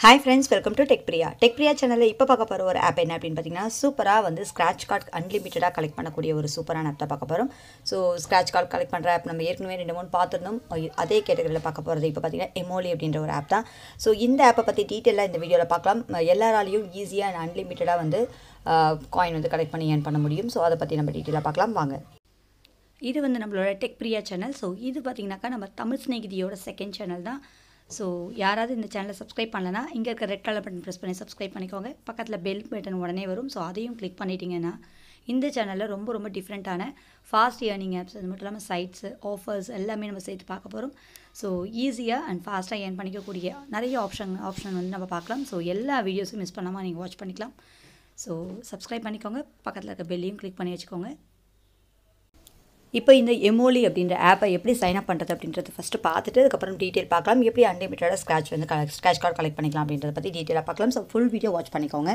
Hi friends, welcome to TechPriya. TechPriya channel இப்போ பார்க்க போற ஒரு ஆப் என்ன அப்படினு பாத்தீங்கன்னா சூப்பரா வந்து ஸ்கிராட்ச் கார்டு அன்லிமிட்டடா கலெக்ட் பண்ணக்கூடிய ஒரு சூப்பரான ஆப் தான் பார்க்க போறோம். சோ ஸ்கிராட்ச் கார்டு கலெக்ட் பண்ற ஆப் நம்ம ஏற்கனவே 2-3 பார்த்திருந்தோம். அதே கேட்டகரியில பார்க்க போறது இப்போ பாத்தீங்கன்னா Emoli அப்படின்ற ஒரு ஆப் தான். சோ இந்த ஆப்பை பத்தி டீடைலா இந்த வீடியோல பார்க்கலாம். எல்லாராலையும் ஈஸியா அண்ட் அன்லிமிட்டடா வந்து காயின் வந்து கலெக்ட் பண்ணி earn பண்ண முடியும். சோ அத பத்தி நம்ம டீடைலா பார்க்கலாம் வாங்க. இது வந்து நம்மளோட TechPriya சேனல். சோ இது பாத்தீங்கன்னாக்கா நம்ம தமிழ் ஸ்நேகிதியோட செகண்ட் சேனல் தான். ஸோ யாராவது இந்த சேனலை சப்ஸ்கிரைப் பண்ணலன்னா இங்கே இருக்க ரெட் கலர் பட்டன் ப்ரெஸ் பண்ணி சப்ஸ்கிரைப் பண்ணிக்கோங்க. பக்கத்தில் பெல் பட்டன் உடனே வரும். ஸோ அதையும் கிளிக் பண்ணிட்டீங்கன்னா இந்த சேனலில் ரொம்ப டிஃப்ரெண்ட்டான ஃபாஸ்ட் ஏர்னிங் ஆப்ஸ் அது மட்டும் இல்லாமல் சைட்ஸு ஆஃபர்ஸ் எல்லாமே நம்ம சேர்த்து பார்க்க போகிறோம். ஸோ ஈஸியாக அண்ட் ஃபாஸ்ட்டாக ஏர்ன் பண்ணிக்கக்கூடிய நிறைய ஆப்ஷன் வந்து நம்ம பார்க்கலாம். ஸோ எல்லா வீடியோஸும் மிஸ் பண்ணாமல் நீங்கள் வாட்ச் பண்ணிக்கலாம். ஸோ சப்ஸ்கிரைப் பண்ணிக்கோங்க. பக்கத்தில் இருக்க பெல்லையும் கிளிக் பண்ணி வச்சுக்கோங்க. இப்போ இந்த Emoli அப்படின்ற ஆப்பை எப்படி சைன் அப் பண்ணுறது அப்படின்றது ஃபஸ்ட்டு பார்த்துட்டு அதுக்கப்புறம் டீட்டெயில் பார்க்கலாம். எப்படி அன்லிமிட்டடாக ஸ்க்ராட்ச் கார்டு கலெக்ட் பண்ணிக்கலாம் அப்படின்றத பற்றி டீட்டெயிலாக பார்க்கலாம். ஸோ ஃபுல் வீடியோ வாட்ச் பண்ணிக்கோங்க.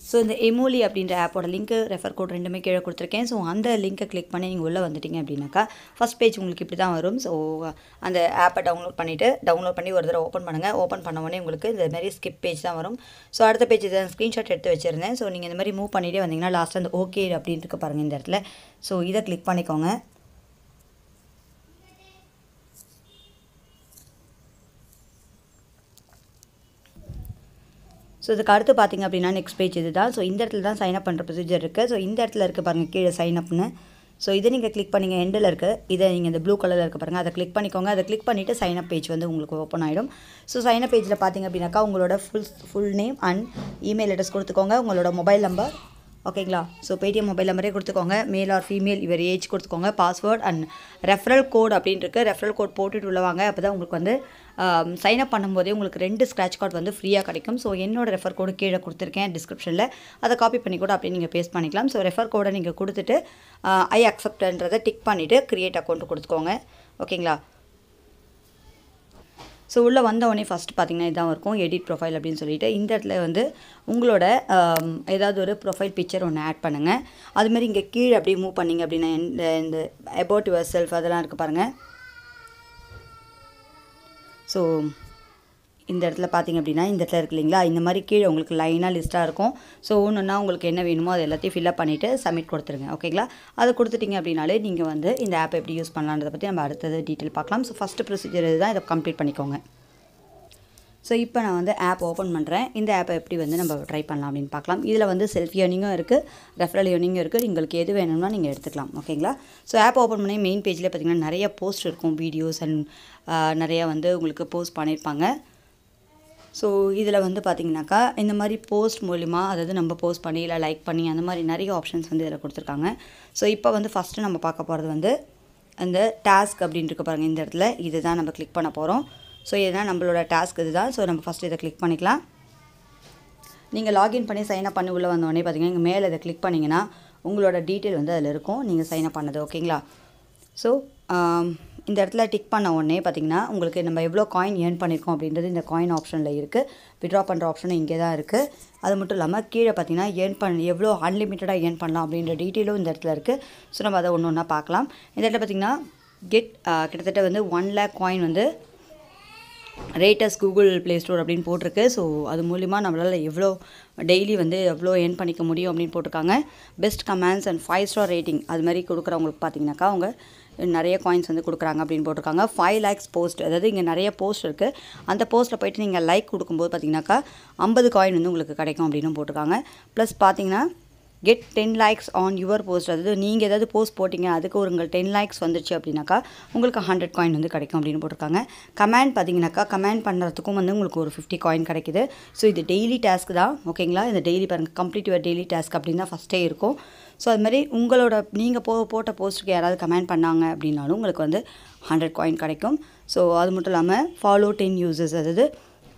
ஸோ இந்த Emoli அப்படின்ற ஆப்போட லிங்க் ரெஃபர் கோட் ரெண்டுமே கீழே கொடுத்துருக்கேன். ஸோ அந்த லிங்க்கை கிளிக் பண்ணி நீங்கள் உள்ளே வந்துட்டீங்க அப்படின்னாக்கா ஃபஸ்ட் பேஜ் உங்களுக்கு இப்படி தான் வரும். ஸோ அந்த ஆப்பை டவுன்லோட் பண்ணி ஒரு தடவை ஓப்பன் பண்ணுங்கள். ஓப்பன் பண்ண உடனே உங்களுக்கு இந்த மாதிரி ஸ்கிப் பேஜ் தான் வரும். ஸோ அடுத்த பேஜ் இதை ஸ்க்ரீன்ஷாட் எடுத்து வச்சுருந்தேன். ஸோ நீங்கள் இந்த மாதிரி மூவ் பண்ணிகிட்டே வந்தீங்கன்னா லாஸ்ட்டாக அந்த ஓகே அப்படின்னு இருக்கு பாருங்கள் இந்த இடத்துல. ஸோ இதை கிளிக் பண்ணிக்கோங்க. ஸோ இதுக்கு அடுத்து பார்த்திங்க அப்படின்னா நெக்ஸ்ட் பேஜ் இது தான். ஸோ இந்த இடத்துல தான் சைன் அப் பண்ணுற ப்ரொசீஜர் இருக்குது. ஸோ இந்த இடத்துல இருக்குது பாருங்கள் கீழே சைன் அப்னு. ஸோ இதை நீங்கள் கிளிக் பண்ணிங்க எண்டில் இருக்குது. இதை நீங்கள் இந்த ப்ளூ கலரில் இருக்க பாருங்கள் அதை கிளிக் பண்ணிக்கோங்க. அதை கிளிக் பண்ணிவிட்டு சைன் அப் பேஜ் வந்து உங்களுக்கு ஓப்பன் ஆகிடும். ஸோ சைன் அப் பேஜில் பார்த்திங்க அப்படின்னாக்கா உங்களோட full name and email address கொடுத்துக்கோங்க. உங்களோட மொபைல் நம்பர் ஓகேங்களா. ஸோ பேடிஎம் மொபைல் நம்பரே கொடுத்துக்கோங்க. மேல் ஆர் ஃபீமேல் இவர் ஏஜ் கொடுத்துக்கோங்க. பாஸ்வேர்ட் அண்ட் ரெஃபரல் கோட் அப்படின்னு இருக்குது. ரெஃபரல் கோட் போட்டுட்டு உள்ளவாங்க. அப்போ தான் உங்களுக்கு வந்து சைன் அப் பண்ணும்போதே உங்களுக்கு 2 ஸ்க்ராட்ச் கார்டு வந்து ஃப்ரீயாக கிடைக்கும். ஸோ என்னோடய ரெஃபர் கோடு கீழே கொடுத்துருக்கேன் டிஸ்கிரிப்ஷனில். அதை காப்பி பண்ணி கூட அப்படியே நீங்கள் பேஸ்ட் பண்ணிக்கலாம். ஸோ ரெஃபர் கோடை நீங்கள் கொடுத்துட்டு ஐ அக்செப்ட்ன்றதை டிக் பண்ணிவிட்டு க்ரியேட் அக்கௌண்ட் கொடுத்துக்கோங்க. ஓகேங்களா. ஸோ உள்ளே வந்தவொடனே ஃபஸ்ட்டு பார்த்திங்கன்னா இதான் இருக்கும் எடிட் ப்ரொஃபைல் அப்படின்னு சொல்லிட்டு இந்த இடத்துல வந்து உங்களோட ஏதாவது ஒரு ப்ரொஃபைல் பிக்சர் ஒன்று ஆட் பண்ணுங்கள். அதுமாதிரி இங்கே கீழே அப்படியே மூவ் பண்ணிங்க அப்படின்னா இந்த அபவுட் யுவர் செல்ஃப் அதெல்லாம் இருக்குது பாருங்கள். ஸோ இந்த இடத்துல பார்த்திங்க அப்படின்னா இந்த இடத்துல இருக்கு இல்லைங்களா, இந்த மாதிரி கீழே உங்களுக்கு லைனாக லிஸ்ட்டாக இருக்கும். ஸோ ஒன்றுன்னா உங்களுக்கு என்ன வேணுமோ அது எல்லாத்தையும் ஃபில்அப் பண்ணிவிட்டு சப்மிட் கொடுத்துருங்க. ஓகேங்களா. அதை கொடுத்துட்டிங்க அப்படின்னாலே நீங்கள் வந்து இந்த ஆப்பை எப்படி யூஸ் பண்ணலான்றதை பற்றி நம்ம அடுத்தது டீட்டெயில் பார்க்கலாம். ஸோ ஃபஸ்ட்டு ப்ரொசீஜர் இதுதான். இதை கம்ப்ளீட் பண்ணிக்கோங்க. ஸோ இப்போ நான் வந்து ஆப் ஓப்பன் பண்ணுறேன். இந்த ஆப்பை எப்படி வந்து நம்ம ட்ரை பண்ணலாம் அப்படின்னு பார்க்கலாம். இதில் வந்து செல்ஃப் ஏர்னிங்கும் இருக்குது, ரெஃபரல் ஏர்னிங்கும் இருக்குது. உங்களுக்கு எது வேணும்னா நீங்கள் எடுத்துக்கலாம். ஓகேங்களா. ஸோ ஆப் ஓப்பன் பண்ணி மெயின் பேஜில் பார்த்திங்கன்னா நிறைய போஸ்ட் இருக்கும், வீடியோஸ் அண்ட் நிறையா வந்து உங்களுக்கு போஸ்ட் பண்ணியிருப்பாங்க. ஸோ இதில் வந்து பார்த்திங்கனாக்கா இந்த மாதிரி போஸ்ட் மூலிமா அதாவது நம்ம போஸ்ட் பண்ணி இல்லை லைக் பண்ணி அந்த மாதிரி நிறைய ஆப்ஷன்ஸ் வந்து இதில் கொடுத்துருக்காங்க. ஸோ இப்போ வந்து ஃபஸ்ட்டு நம்ம பார்க்க போகிறது வந்து அந்த டாஸ்க் அப்படின்னு இருக்க பாருங்கள் இந்த இடத்துல. இது தான் நம்ம கிளிக் பண்ண போகிறோம். ஸோ இதுதான் நம்மளோட டாஸ்க் இது தான். ஸோ நம்ம ஃபஸ்ட்டு இதை கிளிக் பண்ணிக்கலாம். நீங்கள் லாகின் பண்ணி சைன்அப் பண்ணி உள்ளே வந்தோடனே பார்த்திங்கன்னா இங்கே மேலே இதை கிளிக் பண்ணிங்கன்னா உங்களோட டீட்டெயில் வந்து அதில் இருக்கும் நீங்கள் சைன்அப் பண்ணது. ஓகேங்களா. ஸோ இந்த இடத்துல டிக் பண்ண உடனே பார்த்திங்கன்னா உங்களுக்கு நம்ம எவ்வளோ காயின் ஏர்ன் பண்ணியிருக்கோம் அப்படின்றது இந்த காயின் ஆப்ஷனில் இருக்குது. விட்ரா பண்ணுற ஆப்ஷனும் இங்கே தான் இருக்குது. அது மட்டும் இல்லாமல் கீழே பார்த்திங்கன்னா எவ்வளோ அன்லிமிட்டடாக ஏர்ன் பண்ணலாம் அப்படின்ற டீட்டெயிலும் இந்த இடத்துல இருக்குது. ஸோ நம்ம அதை ஒன்று ஒன்றா பார்க்கலாம். இந்த இடத்துல பார்த்திங்கன்னா கிட்டத்தட்ட வந்து 1 lakh காயின் வந்து ரேட்டஸ் கூகுள் ப்ளே ஸ்டோர் அப்படின்னு போட்டிருக்கு. ஸோ அது மூலிமா நம்மளால் எவ்வளோ டெய்லி வந்து எவ்வளோ ஏர்ன் பண்ணிக்க முடியும் அப்படின்னு போட்டிருக்காங்க. Best comments and 5 star rating அது மாதிரி கொடுக்குறவங்களுக்கு பார்த்திங்கனாக்கா அவங்க நிறைய காயின்ஸ் வந்து கொடுக்குறாங்க அப்படின்னு போட்டிருக்காங்க. 5 lakhs போஸ்ட் அதாவது இங்கே நிறைய போஸ்ட் இருக்குது. அந்த போஸ்ட்டில் போய்ட்டு நீங்கள் லைக் கொடுக்கும்போது பார்த்திங்கனாக்கா 50 காயின் வந்து உங்களுக்கு கிடைக்கும் அப்படின்னு போட்டிருக்காங்க. ப்ளஸ் பார்த்திங்கன்னா get 10 lakhs on your post அதாவது நீங்கள் ஏதாவது போஸ்ட் போட்டிங்க அதுக்கு உங்களுக்கு 10 lakhs வந்துருச்சு அப்படின்னாக்கா உங்களுக்கு 100 காயின் வந்து கிடைக்கும் அப்படின்னு போட்டிருக்காங்க. கமெண்ட் பார்த்திங்கனாக்கா கமெண்ட் பண்ணுறதுக்கும் வந்து உங்களுக்கு ஒரு 50 காயின் கிடைக்குது. ஸோ இது டெய்லி டாஸ்க் தான். ஓகேங்களா. இந்த டெய்லி பாருங்கள் கம்ப்ளீட் யுவர் டெய்லி டாஸ்க் அப்படின்னு தான் ஃபஸ்ட்டே இருக்கும். ஸோ அதுமாதிரி உங்களோட நீங்கள் போட்ட போஸ்ட்டுக்கு யாராவது கமெண்ட் பண்ணாங்க அப்படின்னாலும் உங்களுக்கு வந்து 100 காயின் கிடைக்கும். ஸோ அது மட்டும் இல்லாமல் ஃபாலோ 10 யூசர்ஸ் அதாவது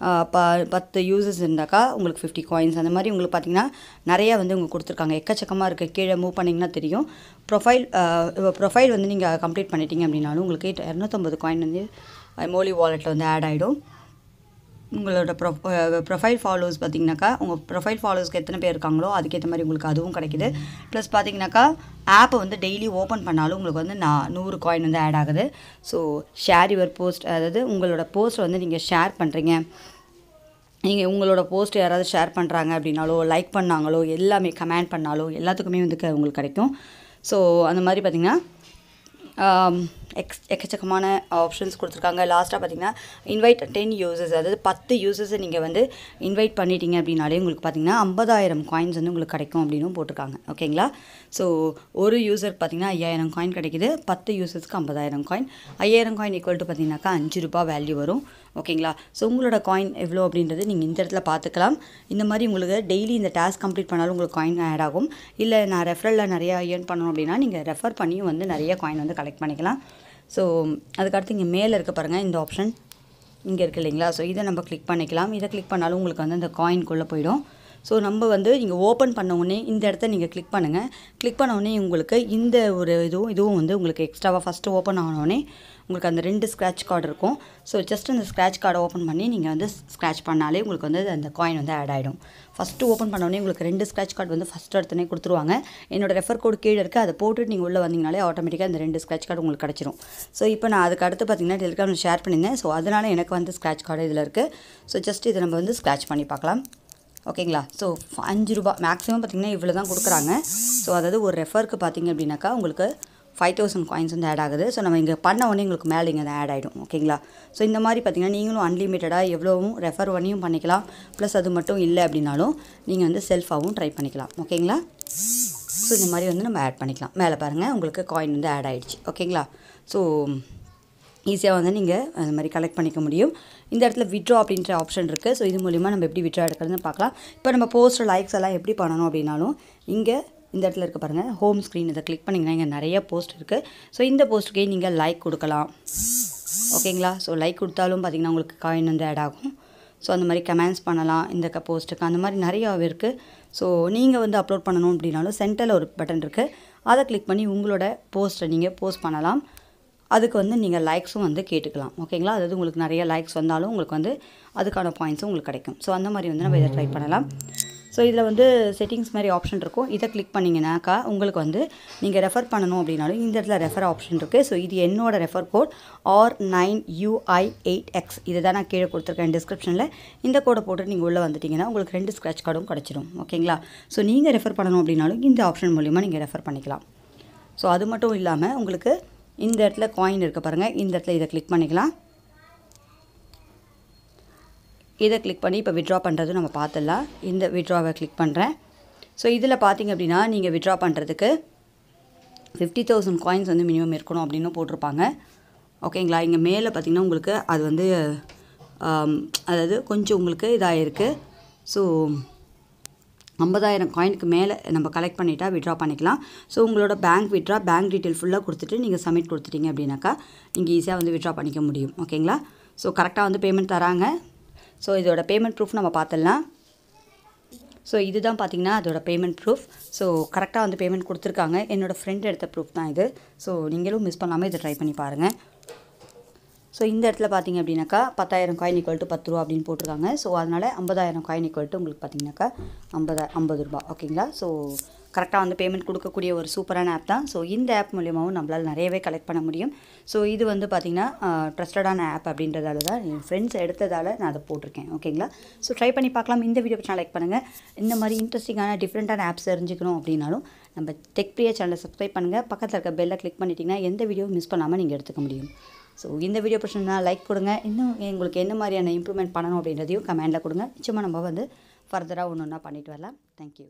10 யூசர்ஸ் இருந்தாக்கா உங்களுக்கு 50 காயின்ஸ் அந்த மாதிரி உங்களுக்கு பார்த்திங்கன்னா நிறையா வந்து உங்களுக்கு கொடுத்துருக்காங்க. எக்கச்சக்கமாக இருக்குது. கீழே மூவ் பண்ணிங்கன்னா தெரியும். ப்ரொஃபைல் வந்து நீங்கள் கம்ப்ளீட் பண்ணிட்டீங்க அப்படின்னாலும் உங்களுக்கு 250 காயின் வந்து Emoli வாலெட்டில் வந்து ஆட் ஆகிடும். உங்களோட ப்ரொஃபைல் ஃபாலோவர்ஸ் பார்த்திங்கனாக்கா உங்கள் ப்ரொஃபைல் ஃபாலோவர்ஸ்க்கு எத்தனை பேர் இருக்காங்களோ அதுக்கேற்ற மாதிரி உங்களுக்கு அதுவும் கிடைக்குது. ப்ளஸ் பார்த்திங்கனாக்கா ஆப்பை வந்து டெய்லி ஓப்பன் பண்ணாலும் உங்களுக்கு வந்து 100 காயின் வந்து ஆட் ஆகுது. ஸோ ஷேர் யுவர் போஸ்ட் அதாவது உங்களோட போஸ்ட்டை வந்து நீங்கள் ஷேர் பண்ணுறீங்க நீங்கள் உங்களோட போஸ்ட் யாராவது ஷேர் பண்ணுறாங்க அப்படின்னாலோ, லைக் பண்ணாங்களோ, எல்லாமே கமெண்ட் பண்ணாலோ எல்லாத்துக்குமே வந்து உங்களுக்கு கிடைக்கும். ஸோ அந்த மாதிரி பார்த்திங்கன்னா எக்கச்சக்கமான ஆப்ஷன்ஸ் கொடுத்துருக்காங்க. லாஸ்ட்டாக பார்த்தீங்கன்னா இன்வைட் 10 யூசர்ஸ், அதாவது 10 யூசர்ஸை நீங்கள் வந்து இன்வைட் பண்ணிட்டீங்க அப்படின்னாலே உங்களுக்கு பார்த்தீங்கன்னா 50,000 காயின்ஸ் வந்து உங்களுக்கு கிடைக்கும் அப்படின்னு போட்டிருக்காங்க. ஓகேங்களா? ஸோ ஒரு யூசருக்கு பார்த்தீங்கன்னா 5,000 காயின் கிடைக்குது. 10 யூசர்ஸ்க்கு 50,000 காயின். 5,000 காயின் ஈக்குவல் டு பார்த்தீங்கன்னாக்கா ₹5 வேல்யூ வரும். ஓகேங்களா? ஸோ உங்களோட காயின் எவ்வளோ அப்படின்றது நீங்கள் இந்த இடத்துல பார்த்துக்கலாம். இந்த மாதிரி உங்களுக்கு டெய்லி இந்த டாஸ்க் கம்ப்ளீட் பண்ணாலும் உங்களுக்கு காயின் ஆட் ஆகும். இல்லை நான் ரெஃபரலில் நிறையா ஏர்ன் பண்ணணும் அப்படின்னா நீங்கள் ரெஃபர் பண்ணியும் வந்து நிறைய காயின் வந்து கலெக்ட் பண்ணிக்கலாம். ஸோ அதுக்கடுத்து இங்கே மேலே இருக்க பாருங்கள் இந்த ஆப்ஷன் இங்கே இருக்குது இல்லைங்களா? ஸோ இதை நம்ம கிளிக் பண்ணிக்கலாம். இதை கிளிக் பண்ணாலும் உங்களுக்கு வந்து அந்த காயின்குள்ளே போயிடும். ஸோ நம்ம வந்து இங்கே ஓப்பன் பண்ண உடனே இந்த இடத்த நீங்கள் கிளிக் பண்ணுங்கள். கிளிக் பண்ண உடனே உங்களுக்கு இந்த ஒரு இதுவும் வந்து உங்களுக்கு எக்ஸ்ட்ராவாக ஃபஸ்ட்டு ஓப்பன் ஆனோடனே உங்களுக்கு அந்த 2 ஸ்க்ராட்ச் கார்டு இருக்கும். ஸோ ஜஸ்ட் அந்த ஸ்க்ராட்ச் கார்டை ஓப்பன் பண்ணி நீங்கள் வந்து ஸ்க்ராட்ச் பண்ணாலே உங்களுக்கு வந்து அந்த காயின் வந்து ஆட் ஆகிடும். ஃபஸ்ட்டு ஓப்பன் பண்ணோடனே உங்களுக்கு 2 ஸ்க்ராட்ச் கார்டு வந்து ஃபஸ்ட்டு எடுத்துனே கொடுத்துருவாங்க. என்னோட ரெஃபர் கோடு கீழே இருக்குது, அதை போட்டுட்டு நீங்கள் உள்ளே வந்தீங்கனாலே ஆட்டோமேட்டிக்காக அந்த 2 ஸ்க்ராட்ச் கார்டு உங்களுக்கு கிடச்சிரும். ஸோ இப்போ நான் அதுக்கு அடுத்து பார்த்தீங்கன்னா டெலிகிராமில் ஷேர் பண்ணியிருந்தேன். ஸோ அதனால் எனக்கு வந்து ஸ்க்ராட்ச் கார்டு இதில் இருக்குது. ஸோ ஜஸ்ட் இதை நம்ம வந்து ஸ்க்ராட்ச் பண்ணி பார்க்கலாம். ஓகேங்களா? ஸோ ₹5 மேக்ஸிமம் பார்த்திங்கன்னா இவ்வளோ தான் கொடுக்குறாங்க. ஸோ அதாவது ஒரு ரெஃபருக்கு பார்த்திங்க அப்படின்னாக்கா உங்களுக்கு 5,000 காயின்ஸ் வந்து ஆட் ஆகுது. ஸோ நம்ம இங்கே பண்ண உடனே உங்களுக்கு மேலே இங்கே அதை ஆட் ஆகிடும். ஓகேங்களா? ஸோ இந்த மாதிரி பார்த்திங்கன்னா நீங்களும் அன்லிமிட்டடாக எவ்வளோவும் ரெஃபர் பண்ணியும் பண்ணிக்கலாம். ப்ளஸ் அது மட்டும் இல்லை அப்படின்னாலும் நீங்கள் வந்து செல்ஃபாகவும் ட்ரை பண்ணிக்கலாம். ஓகேங்களா? ஸோ இந்த மாதிரி வந்து நம்ம ஆட் பண்ணிக்கலாம். மேலே பாருங்கள் உங்களுக்கு காயின் வந்து ஆட் ஆகிடுச்சு. ஓகேங்களா? ஸோ ஈஸியாக வந்து நீங்கள் அந்த மாதிரி கலெக்ட் பண்ணிக்க முடியும். இந்த இடத்துல விட்ரா அப்படின்ற ஆப்ஷன் இருக்குது. ஸோ இது மூலிமா நம்ம எப்படி விட்ரா எடுக்கிறதுன்னு பார்க்கலாம். இப்போ நம்ம போஸ்ட் லைக்ஸ் எல்லாம் எப்படி பண்ணணும் அப்படின்னாலும் இங்கே இந்த இடத்துல இருக்க பாருங்கள் ஹோம் ஸ்க்ரீன், இதை கிளிக் பண்ணிங்கன்னா இங்கே நிறைய போஸ்ட் இருக்குது. ஸோ இந்த போஸ்ட்டுக்கே நீங்கள் லைக் கொடுக்கலாம். ஓகேங்களா? ஸோ லைக் கொடுத்தாலும் பார்த்திங்கன்னா உங்களுக்கு காயின் வந்து ஆட் ஆகும். ஸோ அந்த மாதிரி கமெண்ட்ஸ் பண்ணலாம் இந்த போஸ்ட்டுக்கு, அந்த மாதிரி நிறையா இருக்குது. ஸோ நீங்கள் வந்து அப்லோட் பண்ணணும் அப்படின்னாலும் சென்டரில் ஒரு பட்டன் இருக்குது, அதை கிளிக் பண்ணி உங்களோட போஸ்ட்டை நீங்கள் போஸ்ட் பண்ணலாம். அதுக்கு வந்து நீங்கள் லைக்ஸும் வந்து கேட்டுக்கலாம். ஓகேங்களா? அதாவது உங்களுக்கு நிறைய லைக்ஸ் வந்தாலும் உங்களுக்கு வந்து அதுக்கான பாயிண்ட்ஸும் உங்களுக்கு கிடைக்கும். ஸோ அந்த மாதிரி வந்து நம்ம இதை ட்ரை பண்ணலாம். ஸோ இதில் வந்து செட்டிங்ஸ் மாதிரி ஆப்ஷன் இருக்கும். இதை கிளிக் பண்ணிங்கனாக்கா உங்களுக்கு வந்து நீங்கள் ரெஃபர் பண்ணணும் அப்படின்னாலும் இந்த இடத்துல ரெஃபர் ஆப்ஷன் இருக்குது. ஸோ இது என்னோட ரெஃபர் கோட் R9UI8X. இதை தான் நான் கீழே கொடுத்துருக்கேன் டிஸ்கிரிப்ஷனில். இந்த கோடை போட்டு நீங்கள் உள்ளே வந்துட்டிங்கன்னா உங்களுக்கு 2 ஸ்க்ராட்ச் கார்டும் கிடச்சிடும். ஓகேங்களா? ஸோ நீங்கள் ரெஃபர் பண்ணணும் அப்படின்னாலும் இந்த ஆப்ஷன் மூலிமா நீங்கள் ரெஃபர் பண்ணிக்கலாம். ஸோ அது மட்டும் இல்லாமல் உங்களுக்கு இந்த இடத்துல காயின் இருக்க பாருங்கள், இந்த இடத்துல இதை கிளிக் பண்ணிக்கலாம். இதை கிளிக் பண்ணி இப்போ விட்ரா பண்ணுறது நம்ம பார்த்துடலாம். இந்த விட்ராவை கிளிக் பண்ணுறேன். ஸோ இதில் பார்த்திங்க அப்படின்னா நீங்கள் விட்ரா பண்ணுறதுக்கு 50,000 காயின்ஸ் வந்து மினிமம் இருக்கணும் அப்படின்னு போட்டிருப்பாங்க. ஓகேங்களா? இங்கே மேலே பார்த்திங்கன்னா உங்களுக்கு அது வந்து அதாவது கொஞ்சம் உங்களுக்கு இதாக இருக்குது. ஸோ 50,000 காயினுக்கு மேலே நம்ம கலெக்ட் பண்ணிட்டா விட்ரா பண்ணிக்கலாம். ஸோ உங்களோட பேங்க் டீட்டெயில் ஃபுல்லாக கொடுத்துட்டு நீங்கள் சப்மிட் கொடுத்துட்டீங்க அப்படின்னாக்கா நீங்கள் ஈஸியாக வந்து விட்ரா பண்ணிக்க முடியும். ஓகேங்களா? ஸோ கரெக்டாக வந்து பேமெண்ட் தராங்க. ஸோ இதோட பேமெண்ட் ப்ரூஃப் நம்ம பார்த்துடலாம். ஸோ இதுதான் பார்த்திங்கன்னா அதோட பேமெண்ட் ப்ரூஃப். ஸோ கரெக்டாக வந்து பேமெண்ட் கொடுத்துருக்காங்க. என்னோடய ஃப்ரெண்ட் எடுத்த ப்ரூஃப் தான் இது. ஸோ நீங்களும் மிஸ் பண்ணாமல் இதை ட்ரை பண்ணி பாருங்கள். ஸோ இந்த இடத்துல பார்த்திங்க அப்படின்னாக்கா 10,000 காயின் ஈக்குவல் டு ₹10 அப்படின்னு போட்டிருக்காங்க. ஸோ அதனால் 50,000 காயின் ஈக்குவல் டு உங்களுக்கு பார்த்திங்கனாக்கா ₹50. ஓகேங்களா? ஸோ கரெக்டாக வந்து பேமெண்ட் கொடுக்கக்கூடிய ஒரு சூப்பரான ஆப் தான். ஸோ இந்த ஆப் மூலியமாகவும் நம்மளால் நிறையவே கலெக்ட் பண்ண முடியும். ஸோ இது வந்து பார்த்திங்கன்னா ட்ரஸ்டடான ஆப் அப்படின்றதால தான் என் ஃப்ரெண்ட்ஸ் எடுத்ததால் நான் அதை போட்டிருக்கேன். ஓகேங்களா? ஸோ ட்ரை பண்ணி பார்க்கலாம். இந்த வீடியோ பற்றி லைக் பண்ணுங்கள். இந்த மாதிரி இன்ட்ரெஸ்டிங்கான டிஃப்ரெண்ட்டான ஆப்ஸ் தெரிஞ்சுக்கணும் அப்படின்னாலும் நம்ம டெக் பிரியா சேனலை சப்ஸ்கிரைப் பண்ணுங்கள். பக்கத்தில் இருக்க பெல்லை கிளிக் பண்ணிட்டீங்கன்னா எந்த வீடியோவும் மிஸ் பண்ணாமல் நீங்கள் எடுத்துக்க முடியும். ஸோ இந்த வீடியோ பிடிச்சிருந்தா லைக் கொடுங்க. இன்னும் உங்களுக்கு என்ன மாதிரியான இம்ப்ரூவ்மெண்ட் பண்ணணும் அப்படின்றதையும் கமெண்டில் கொடுங்க. நிச்சயமாக நம்ம வந்து ஃபர்தராக ஒன்று ஒன்றா பண்ணிட்டு வரலாம். தேங்க்யூ.